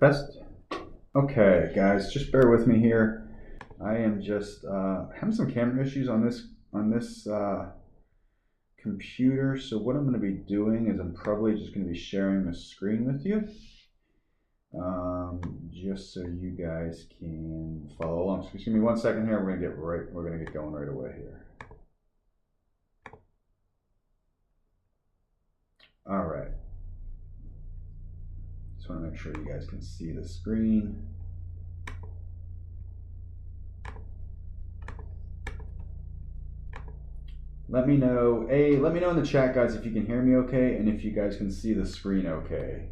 Best. Okay, guys, just bear with me here. I am just having some camera issues on this computer. So what I'm going to be doing is I'm probably just going to be sharing the screen with you, just so you guys can follow along. So just give me 1 second here. We're going to get going right away here. All right. Just want to make sure you guys can see the screen. Let me know in the chat, guys, if you can hear me okay, and if you guys can see the screen okay.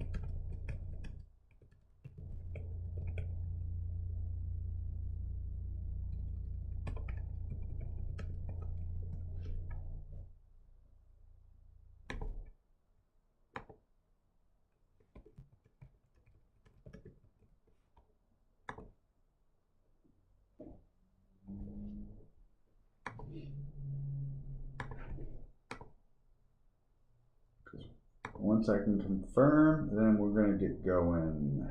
Once I can confirm, then we're going to get going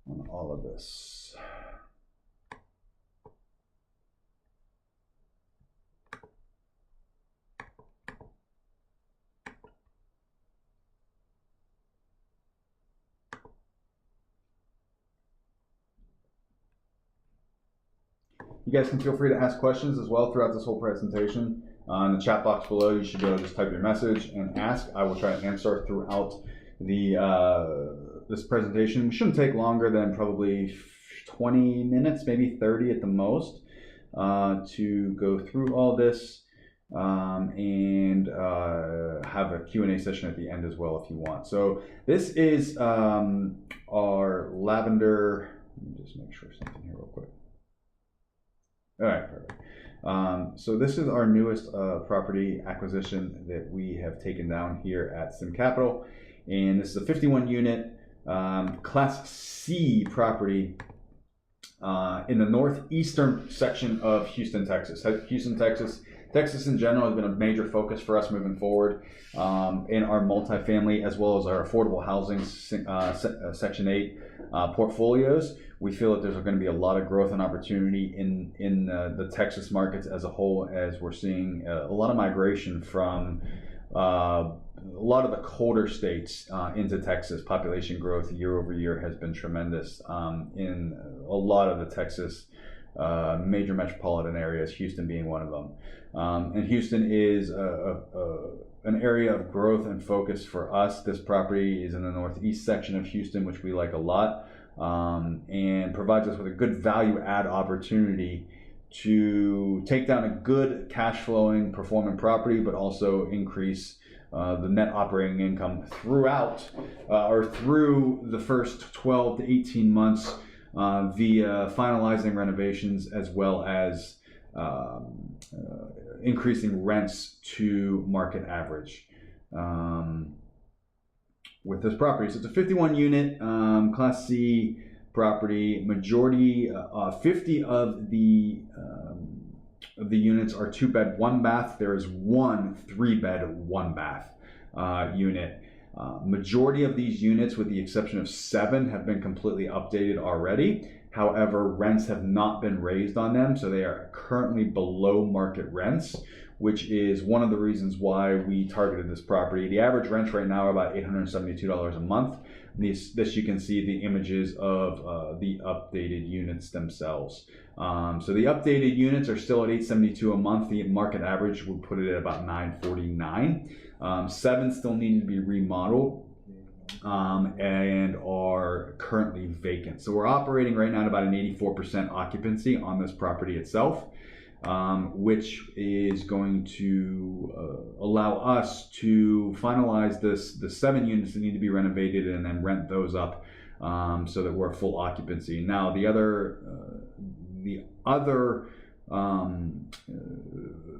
on all of this. You guys can feel free to ask questions as well throughout this whole presentation. In the chat box below, you should be able to just type your message and ask. I will try to answer throughout this presentation. It shouldn't take longer than probably 20 minutes, maybe 30 at the most, to go through all this and have a Q&A session at the end as well if you want. So this is our Lavender. Let me just make sure something here real quick. All right, perfect. So this is our newest property acquisition that we have taken down here at Sim Capital, and this is a 51 unit Class C property in the northeastern section of Houston, Texas. Texas in general has been a major focus for us moving forward in our multifamily as well as our affordable housing Section 8 portfolios. We feel that there's going to be a lot of growth and opportunity in the Texas markets as a whole, as we're seeing a lot of migration from a lot of the colder states into Texas. Population growth year over year has been tremendous in a lot of the Texas major metropolitan areas, Houston being one of them. And Houston is an area of growth and focus for us. This property is in the northeast section of Houston, which we like a lot, and provides us with a good value add opportunity to take down a good cash flowing performing property, but also increase the net operating income throughout or through the first 12 to 18 months via finalizing renovations as well as increasing rents to market average with this property. So it's a 51 unit Class C property. Majority 50 of the units are 2-bed 1-bath. There is one 3-bed 1-bath unit. Majority of these units, with the exception of 7, have been completely updated already. However, rents have not been raised on them, so they are currently below market rents, which is one of the reasons why we targeted this property. The average rents right now are about $872 a month. This you can see the images of the updated units themselves. So the updated units are still at $872 a month. The market average would put it at about $949. 7 still need to be remodeled and are currently vacant. So we're operating right now at about an 84% occupancy on this property itself, which is going to allow us to finalize the 7 units that need to be renovated and then rent those up so that we're full occupancy. Now the other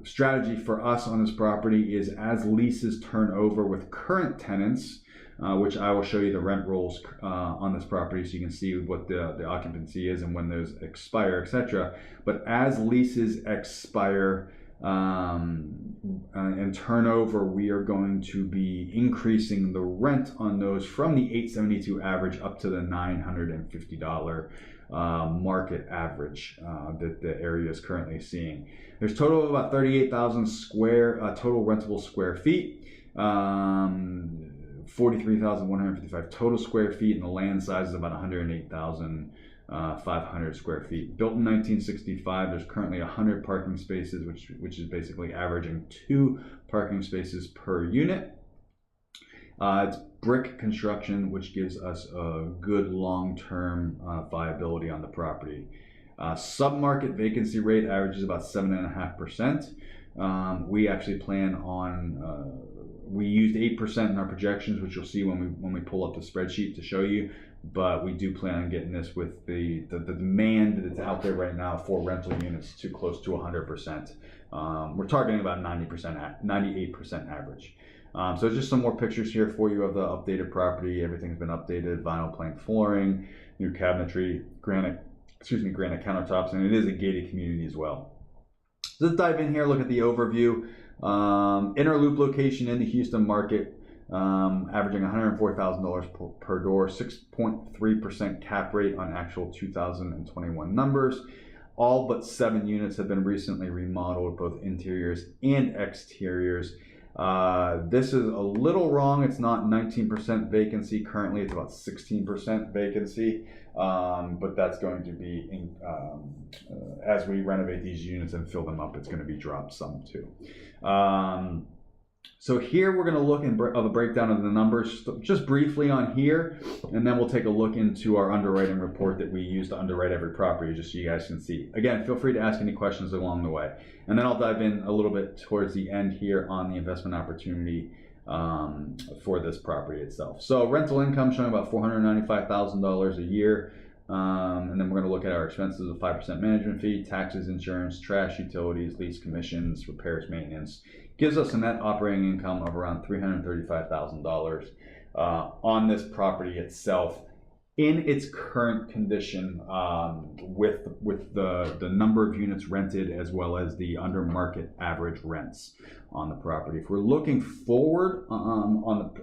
strategy for us on this property is, as leases turn over with current tenants, which I will show you the rent rolls on this property so you can see what the occupancy is and when those expire, etc. But as leases expire and turnover, we are going to be increasing the rent on those from the $872 average up to the $950 market average that the area is currently seeing. There's a total of about 38,000 total rentable square feet. 43,155 total square feet, and the land size is about 108,500 square feet. Built in 1965, there's currently 100 parking spaces, which is basically averaging 2 parking spaces per unit. It's brick construction, which gives us a good long-term viability on the property. Submarket vacancy rate averages about 7.5%. We actually plan on we used 8% in our projections, which you'll see when we pull up the spreadsheet to show you. But we do plan on getting this with the demand that's out there right now for rental units to close to 100%. We're targeting about 98% average. So just some more pictures here for you of the updated property. Everything's been updated: vinyl plank flooring, new cabinetry, granite countertops, and it is a gated community as well. So let's dive in here, look at the overview. Inner loop location in the Houston market, averaging $104,000 per door, 6.3% cap rate on actual 2021 numbers. All but 7 units have been recently remodeled, both interiors and exteriors. This is a little wrong. It's not 19% vacancy currently. It's about 16% vacancy. But that's going to be, as we renovate these units and fill them up, it's going to be dropped some too. So here we're going to look at a breakdown of the numbers just briefly on here, and then we'll take a look into our underwriting report that we use to underwrite every property, just so you guys can see. Again, feel free to ask any questions along the way. And then I'll dive in a little bit towards the end here on the investment opportunity for this property itself. So rental income showing about $495,000 a year. And then we're going to look at our expenses of 5% management fee, taxes, insurance, trash, utilities, lease commissions, repairs, maintenance. Gives us a net operating income of around $335,000 on this property itself in its current condition, with the number of units rented as well as the under market average rents on the property. If we're looking forward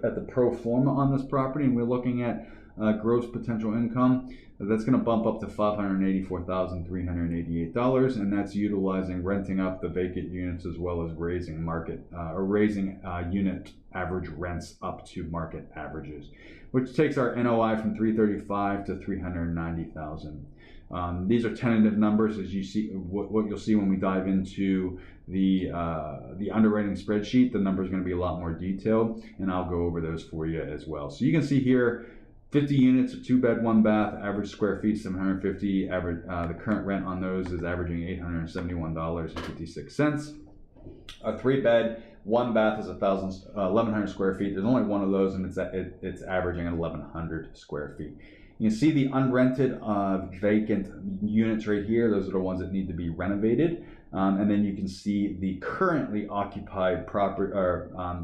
at the pro forma on this property, and we're looking at gross potential income, that's going to bump up to $584,388, and that's utilizing renting up the vacant units as well as raising unit average rents up to market averages, which takes our NOI from $335,000 to $390,000. These are tentative numbers, as you see. What you'll see when we dive into the underwriting spreadsheet, the number is going to be a lot more detailed, and I'll go over those for you as well. So you can see here, 50 units, a 2-bed, 1-bath, average square feet 750. Average the current rent on those is averaging $871.56. A 3-bed, 1-bath is 1,100 square feet. There's only one of those, and it's averaging at 1,100 square feet. You can see the unrented vacant units right here. Those are the ones that need to be renovated. And then you can see the currently occupied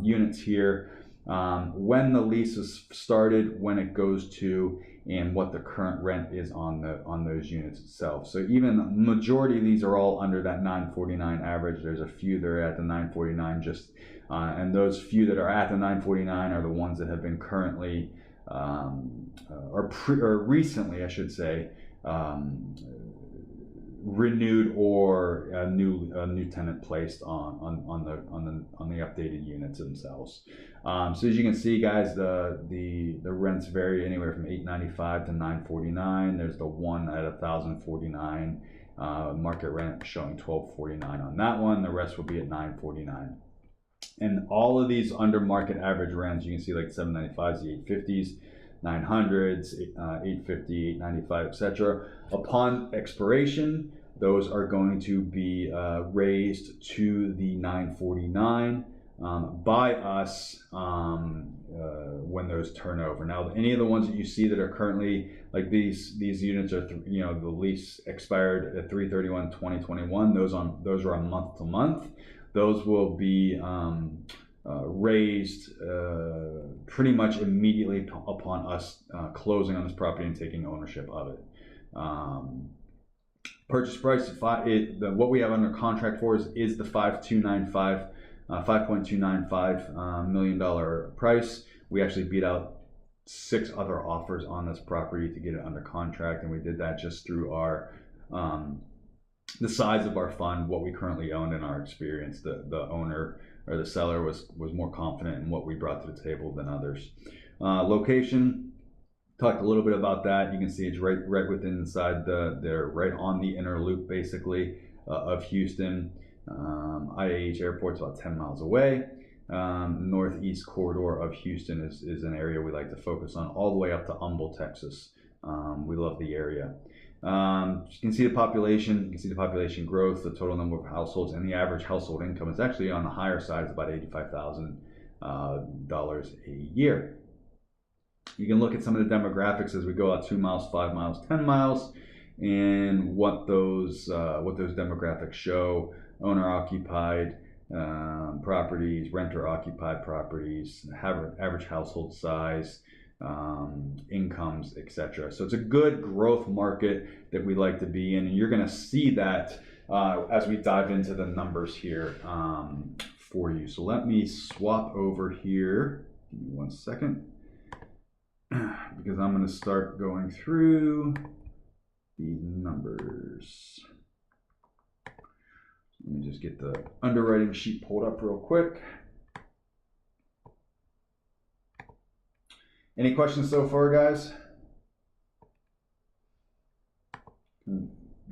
units here. When the lease is started, when it goes to, and what the current rent is on those units itself. So even the majority of these are all under that $949 average. There's a few that are at the $949 just, and those few that are at the $949 are the ones that have been currently or recently, I should say, renewed or a new tenant placed on the updated units themselves. So as you can see, guys, the rents vary anywhere from $895 to $949. There's the one at $1,049 market rent showing $1,249 on that one. The rest will be at $949. And all of these under market average rents, you can see like 795s, the 850s, 900s, 850, 895, etc. Upon expiration, those are going to be raised to the 949 by us when those turn over. Now, any of the ones that you see that are currently, like these units are, the lease expired at 3/31/2021. Those are on month to month. Those will be raised pretty much immediately upon us closing on this property and taking ownership of it. Purchase price, what we have under contract for is the $5.295 million price. We actually beat out 6 other offers on this property to get it under contract, and we did that just through our the size of our fund, what we currently owned, and our experience. The owner or the seller was more confident in what we brought to the table than others. Location. Talked a little bit about that. You can see it's right within inside they're right on the inner loop basically of Houston. IAH Airport's about 10 miles away. Northeast corridor of Houston is an area we like to focus on, all the way up to Humble, Texas. We love the area. You can see the population. You can see the population growth, the total number of households, and the average household income is actually on the higher side. It's about $85,000 a year. You can look at some of the demographics as we go out 2 miles, 5 miles, 10 miles, and what those demographics show. Owner-occupied properties, renter-occupied properties, average household size, incomes, etc. So it's a good growth market that we like to be in, and you're going to see that as we dive into the numbers here for you. So let me swap over here. Give me 1 second. Because I'm going to start going through these numbers. Let me just get the underwriting sheet pulled up real quick. Any questions so far, guys?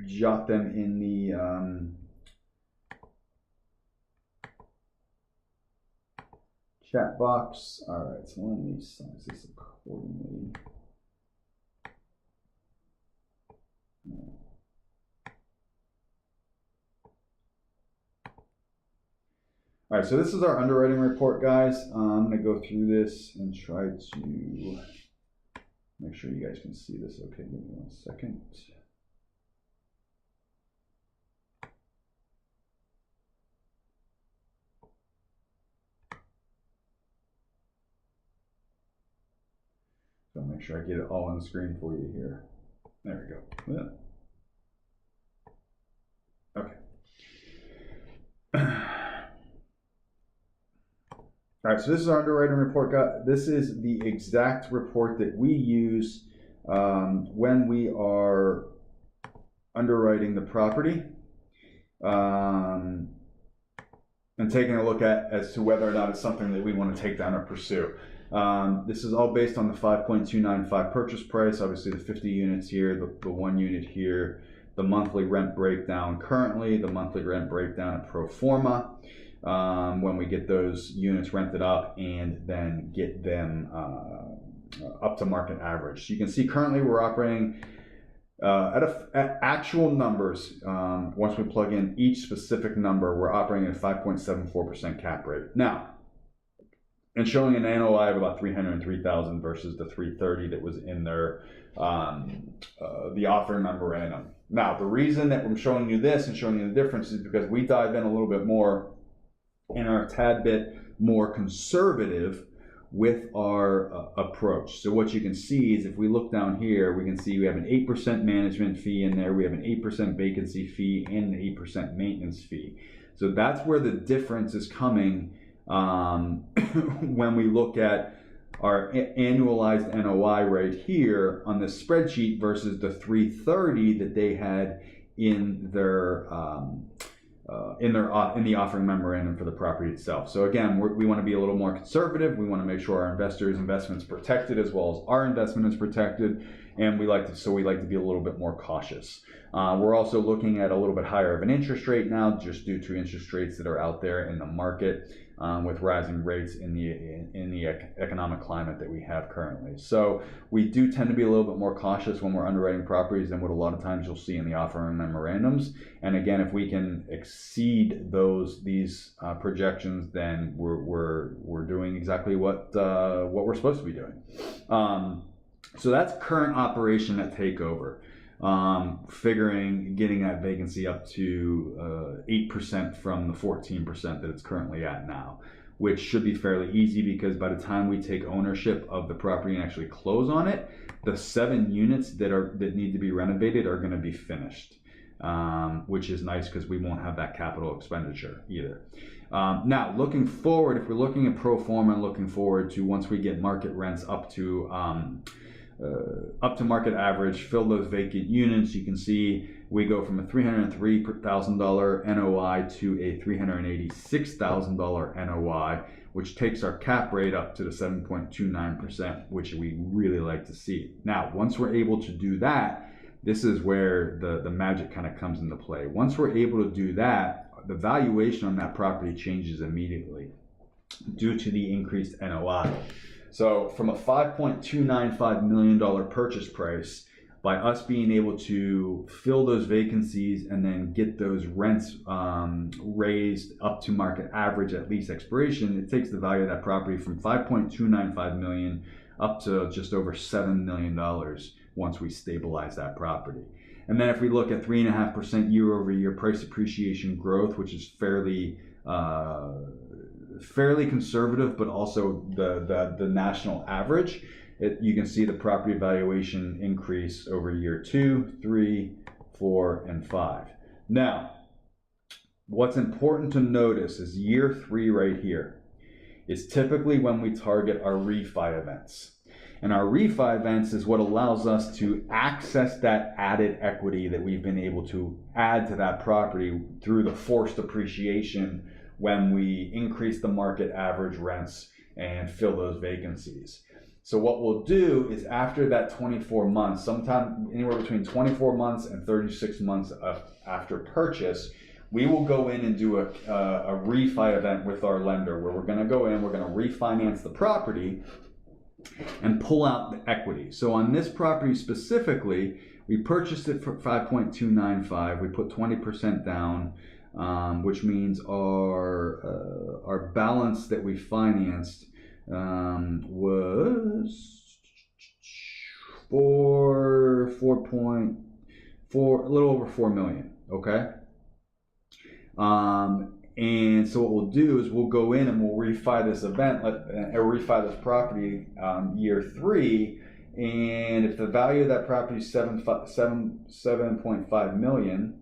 Jot them in the chat box. All right, so let me size this accordingly. All right, so this is our underwriting report, guys. I'm going to go through this and try to make sure you guys can see this. Okay, give me 1 second. So make sure I get it all on the screen for you here. There we go. Yeah. Okay. All right, so this is our underwriting report. This is the exact report that we use when we are underwriting the property and taking a look at as to whether or not it's something that we want to take down or pursue. This is all based on the 5.295 purchase price. Obviously, the 50 units here, the 1 unit here, the monthly rent breakdown currently, the monthly rent breakdown at pro forma. When we get those units rented up and then get them up to market average. So you can see currently we're operating at actual numbers. Once we plug in each specific number, we're operating at a 5.74% cap rate. Now, and showing an NOI of about $303,000 versus the $330,000 that was in their the offering memorandum. Now, the reason that I'm showing you this and showing you the difference is because we dive in a little bit more and are a tad bit more conservative with our approach. So what you can see is if we look down here, we can see we have an 8% management fee in there, we have an 8% vacancy fee, and an 8% maintenance fee. So that's where the difference is coming when we look at our annualized NOI right here on this spreadsheet versus the $330,000 that they had in their in the offering memorandum for the property itself. So again, we want to be a little more conservative. We want to make sure our investment's protected as well as our investment is protected, and we like to be a little bit more cautious. We're also looking at a little bit higher of an interest rate now, just due to interest rates that are out there in the market with rising rates in the economic climate that we have currently. So we do tend to be a little bit more cautious when we're underwriting properties than what a lot of times you'll see in the offering memorandums. And again, if we can exceed these projections, then we're doing exactly what we're supposed to be doing. So that's current operation at takeover. Getting that vacancy up to 8% from the 14% that it's currently at now, which should be fairly easy because by the time we take ownership of the property and actually close on it, the 7 units that need to be renovated are going to be finished. which is nice because we won't have that capital expenditure either. Now, looking forward, if we're looking at pro forma and looking forward to once we get market rents up to market average, fill those vacant units, you can see we go from a $303,000 NOI to a $386,000 NOI, which takes our cap rate up to the 7.29%, which we really like to see. Now, once we're able to do that, this is where the magic kind of comes into play. Once we're able to do that, the valuation on that property changes immediately due to the increased NOI. So from a $5.295 million purchase price, by us being able to fill those vacancies and then get those rents raised up to market average at lease expiration, it takes the value of that property from $5.295 million up to just over $7 million once we stabilize that property. And then if we look at 3.5% year-over-year price appreciation growth, which is fairly conservative, but also the national average, you can see the property valuation increase over year 2, 3, 4, and 5. Now, what's important to notice is year 3 right here is typically when we target our refi events. And our refi events is what allows us to access that added equity that we've been able to add to that property through the forced appreciation when we increase the market average rents and fill those vacancies. So what we'll do is after that 24 months, sometime anywhere between 24 months and 36 months after purchase, we will go in and do a refi event with our lender where we're going to go in, we're going to refinance the property and pull out the equity. So on this property specifically, we purchased it for $5.295. We put 20% down, which means our balance that we financed was a little over $4 million. Okay. And so what we'll do is we'll go in and we'll refi this refi this property year 3, and if the value of that property is $7.5 million,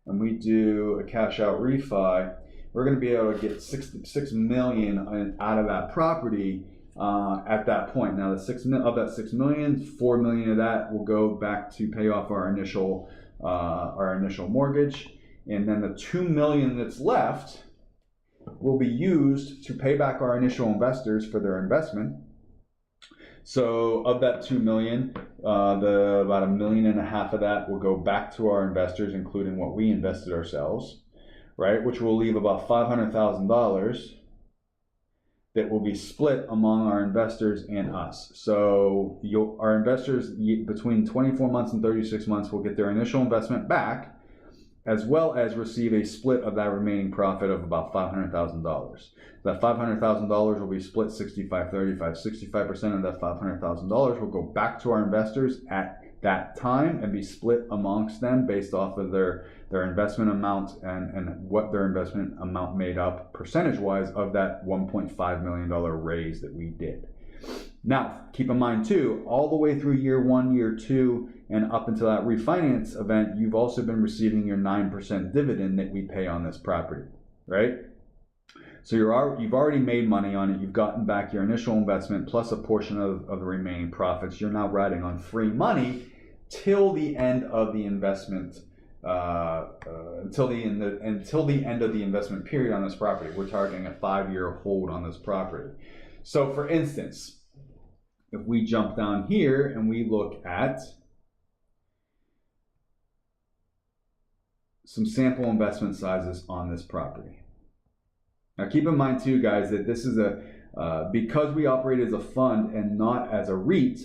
and we do a cash out refi, we're going to be able to get $6 million out of that property at that point. Now, of that $6 million, $4 million of that will go back to pay off our initial mortgage. And then the $2 million that's left will be used to pay back our initial investors for their investment. So of that $2 million, about $1.5 million of that will go back to our investors, including what we invested ourselves, right? Which will leave about $500,000 that will be split among our investors and us. So our investors between 24 months and 36 months will get their initial investment back, as well as receive a split of that remaining profit of about $500,000. That $500,000 will be split 65-35. 65% of that $500,000 will go back to our investors at that time and be split amongst them based off of their investment amount and what their investment amount made up percentage-wise of that $1.5 million raise that we did. Now, keep in mind too, all the way through year 1, year 2, and up until that refinance event, you've also been receiving your 9% dividend that we pay on this property, right? So you've already made money on it. You've gotten back your initial investment plus a portion of the remaining profits. You're now riding on free money till the end of the investment, until the end of the investment period on this property. We're targeting a 5-year hold on this property. So for instance, if we jump down here and we look at some sample investment sizes on this property. Now keep in mind too, guys, that this is because we operate as a fund and not as a REIT,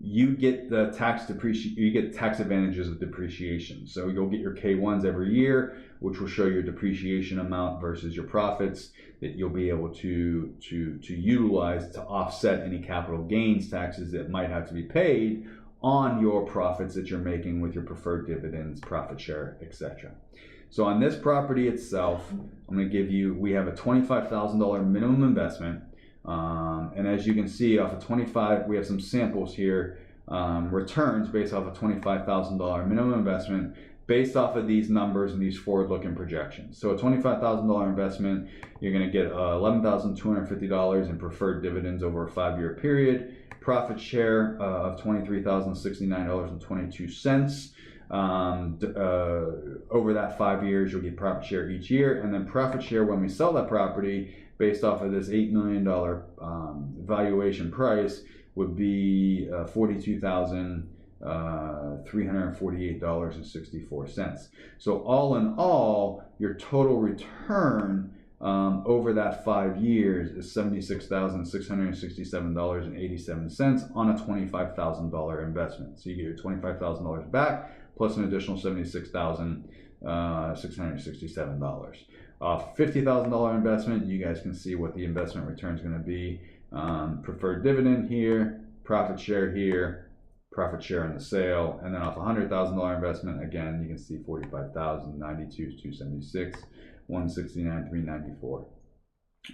you get the tax advantages of depreciation. So you'll get your K1s every year, which will show your depreciation amount versus your profits that you'll be able to utilize to offset any capital gains taxes that might have to be paid on your profits that you're making with your preferred dividends, profit share, etc. So on this property itself, I'm going to give you, we have a $25,000 minimum investment. And as you can see off of 25, we have some samples here. returns based off a $25,000 minimum investment, based off of these numbers and these forward-looking projections. So a $25,000 investment, you're going to get $11,250 in preferred dividends over a 5-year period, profit share of $23,069.22. Over that 5 years, you'll get profit share each year, and then profit share when we sell that property based off of this $8 million valuation price would be $42,348.64. So all in all, your total return over that 5 years is $76,667.87 on a $25,000 investment. So you get your $25,000 back plus an additional $76,667. $50,000 investment, you guys can see what the investment return is going to be. Preferred dividend here, profit share here, profit share on the sale, and then off $100,000 investment, again, you can see $45,092, $276, $169, $394.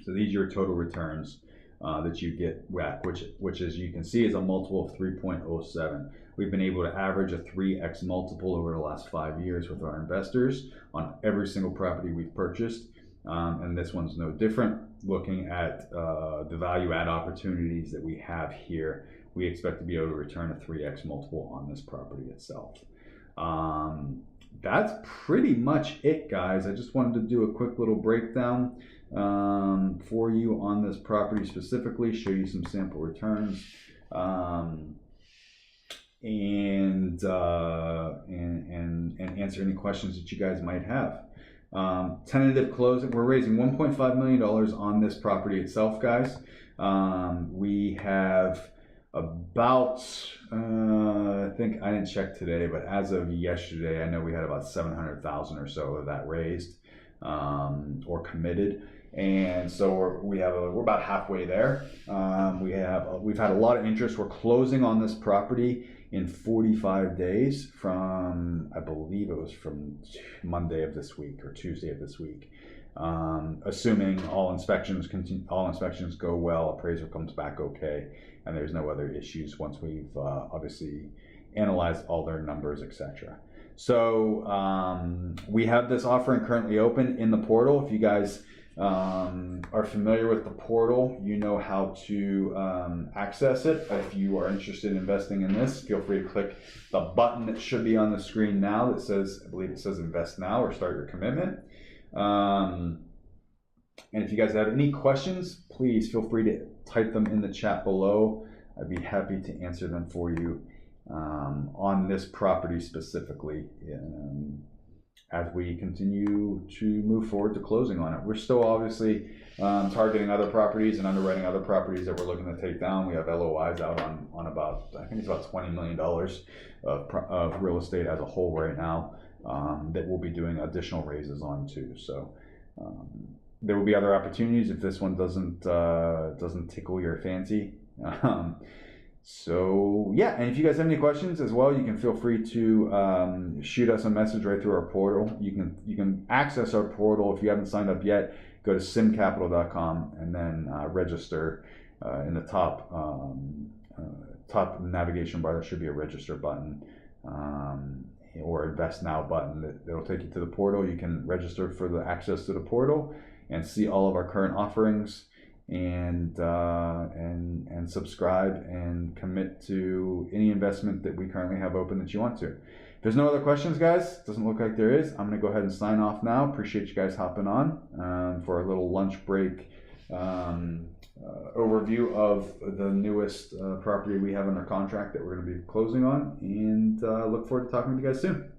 So these are your total returns that you get back, which as you can see is a multiple of 3.07. We've been able to average a 3x multiple over the last 5 years with our investors on every single property we've purchased, and this one's no different. Looking at the value add opportunities that we have here, we expect to be able to return a 3x multiple on this property itself. That's pretty much it, guys. I just wanted to do a quick little breakdown for you on this property specifically, show you some sample returns, and answer any questions that you guys might have. Tentative closing, we're raising $1.5 million on this property itself, guys. We have about, I think I didn't check today, but as of yesterday, I know we had about 700,000 or so of that raised or committed. And so we're about halfway there. We've had a lot of interest. We're closing on this property in 45 days from, I believe it was from Monday of this week or Tuesday of this week. Assuming all inspections go well, appraiser comes back okay, and there's no other issues once we've obviously analyzed all their numbers, etc. So we have this offering currently open in the portal. If you guys are familiar with the portal, you know how to access it. If you are interested in investing in this, feel free to click the button that should be on the screen now that says, I believe it says invest now or start your commitment. And if you guys have any questions, please feel free to type them in the chat below. I'd be happy to answer them for you on this property specifically as we continue to move forward to closing on it. We're still obviously targeting other properties and underwriting other properties that we're looking to take down. We have LOIs out on about, I think it's about $20 million of real estate as a whole right now that we'll be doing additional raises on too. So there will be other opportunities if this one doesn't tickle your fancy. So yeah, and if you guys have any questions as well, you can feel free to shoot us a message right through our portal. You can access our portal if you haven't signed up yet. Go to simcapital.com and then register in the top navigation bar. There should be a register button or invest now button that'll take you to the portal. You can register for the access to the portal and see all of our current offerings, and subscribe and commit to any investment that we currently have open that you want to. If there's no other questions, guys, doesn't look like there is, I'm going to go ahead and sign off now. Appreciate you guys hopping on for a little lunch break overview of the newest property we have under contract that we're going to be closing on, and look forward to talking with you guys soon.